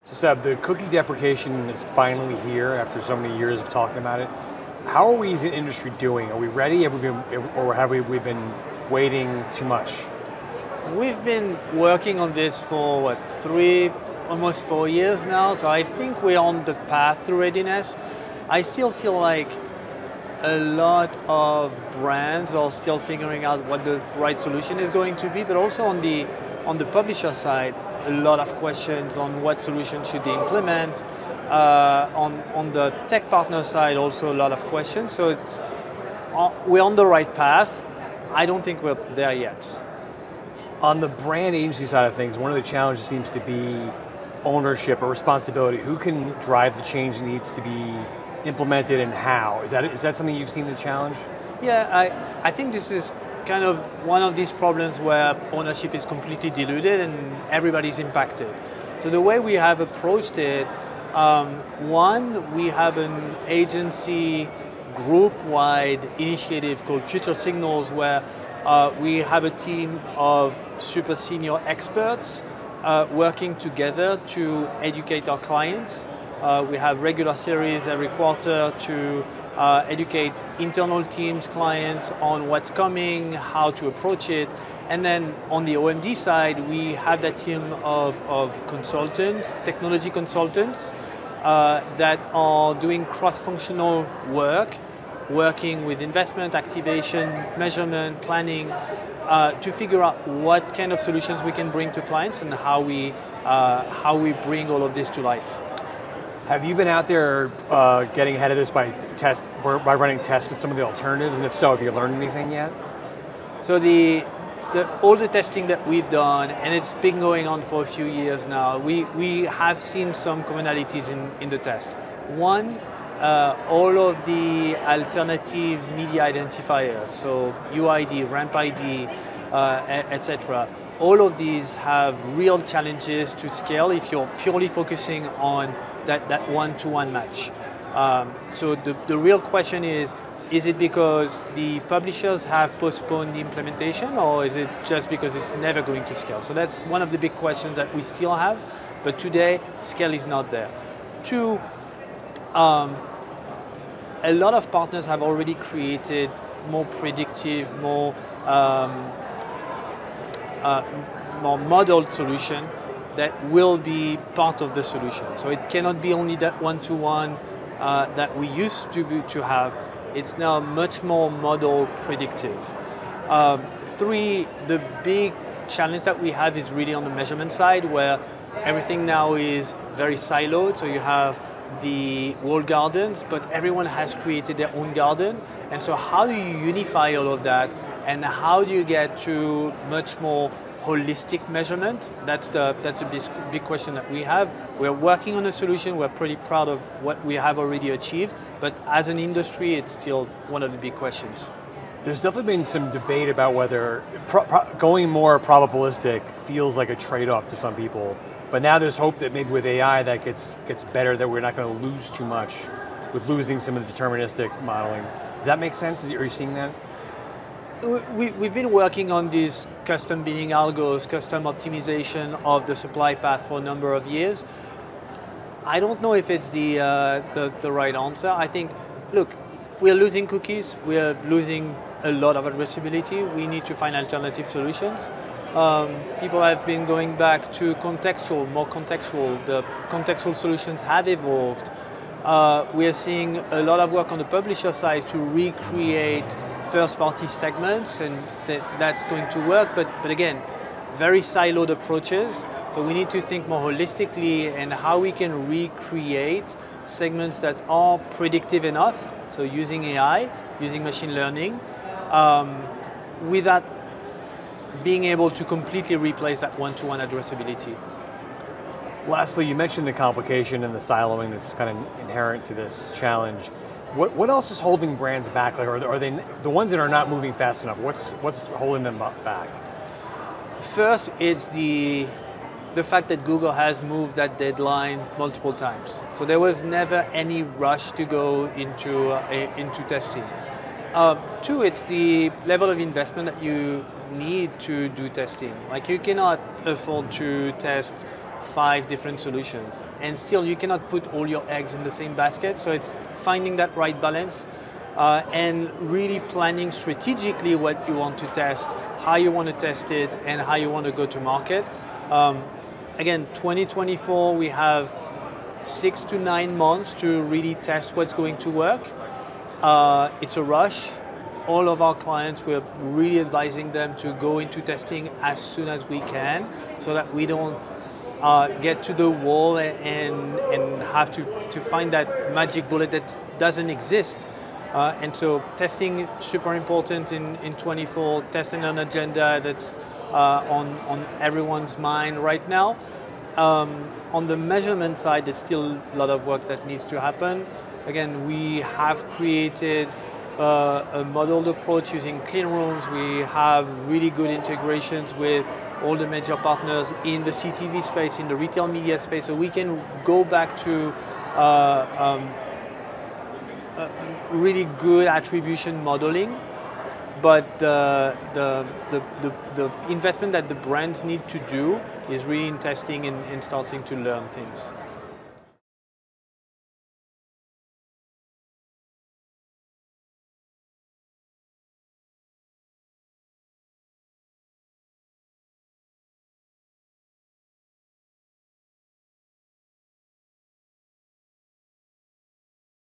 So Seb, the cookie deprecation is finally here after so many years of talking about it. How are we as an industry doing? Are we ready? Have we been waiting too much? We've been working on this for almost 4 years now, so I think we're on the path to readiness. I still feel like a lot of brands are still figuring out what the right solution is going to be, but also on the publisher side, a lot of questions on what solution should they implement. On the tech partner side, also a lot of questions. So we're on the right path. I don't think we're there yet. On the brand agency side of things, one of the challenges seems to be ownership or responsibility. Who can drive the change that needs to be implemented and how? Is that something you've seen the challenge? Yeah, I think this is kind of one of these problems where ownership is completely diluted and everybody's impacted. So the way we have approached it, one, we have an agency group-wide initiative called Future Signals where we have a team of super senior experts working together to educate our clients. We have regular series every quarter to educate internal teams, clients on what's coming, how to approach it. And then on the OMD side, we have that team of consultants, technology consultants, that are doing cross-functional work, working with investment, activation, measurement, planning, to figure out what kind of solutions we can bring to clients and how we bring all of this to life. Have you been out there getting ahead of this by running tests with some of the alternatives? And if so, have you learned anything yet? So all the testing that we've done, and it's been going on for a few years now, we have seen some commonalities in the test. One, all of the alternative media identifiers, so UID, ramp ID, etc. All of these have real challenges to scale if you're purely focusing on that one-to-one match. So the real question is it because the publishers have postponed the implementation, or is it just because it's never going to scale? So that's one of the big questions that we still have, but today, scale is not there. Two, a lot of partners have already created more predictive, more modeled solution that will be part of the solution. So it cannot be only that one-to-one that we used to have. It's now much more model predictive. Three, the big challenge that we have is really on the measurement side, where everything now is very siloed. So you have the walled gardens, but everyone has created their own garden. And so how do you unify all of that? And how do you get to much more holistic measurement? That's a big question that we have. We're working on a solution. We're pretty proud of what we have already achieved, but as an industry, it's still one of the big questions. There's definitely been some debate about whether going more probabilistic feels like a trade-off to some people, but now there's hope that maybe with AI that gets better, that we're not going to lose too much with losing some of the deterministic modeling. Does that make sense? Are you seeing that? We've been working on these custom bidding algos, custom optimization of the supply path for a number of years. I don't know if it's the right answer. I think, look, we're losing cookies, we're losing a lot of addressability. We need to find alternative solutions. People have been going back to contextual, more contextual. The contextual solutions have evolved. We are seeing a lot of work on the publisher side to recreate first-party segments, and that's going to work, but again, very siloed approaches. So we need to think more holistically and how we can recreate segments that are predictive enough, so using AI, using machine learning, without being able to completely replace that one-to-one addressability. Lastly, you mentioned the complication and the siloing that's kind of inherent to this challenge. What else is holding brands back? Like, are they the ones that are not moving fast enough? What's holding them back? First, it's the fact that Google has moved that deadline multiple times. So there was never any rush to go into testing. Two, it's the level of investment that you need to do testing. Like, you cannot afford to test 5 different solutions. And still, you cannot put all your eggs in the same basket, so it's finding that right balance and really planning strategically what you want to test, how you want to test it, and how you want to go to market. Again, 2024, we have 6 to 9 months to really test what's going to work. It's a rush. All of our clients, we're really advising them to go into testing as soon as we can so that we don't get to the wall and have to find that magic bullet that doesn't exist. And so testing super important in 24, testing an agenda that's on everyone's mind right now. On the measurement side, there's still a lot of work that needs to happen. Again, we have created a modeled approach using clean rooms. We have really good integrations with all the major partners in the CTV space, in the retail media space, so we can go back to really good attribution modeling. But the investment that the brands need to do is really in testing and starting to learn things.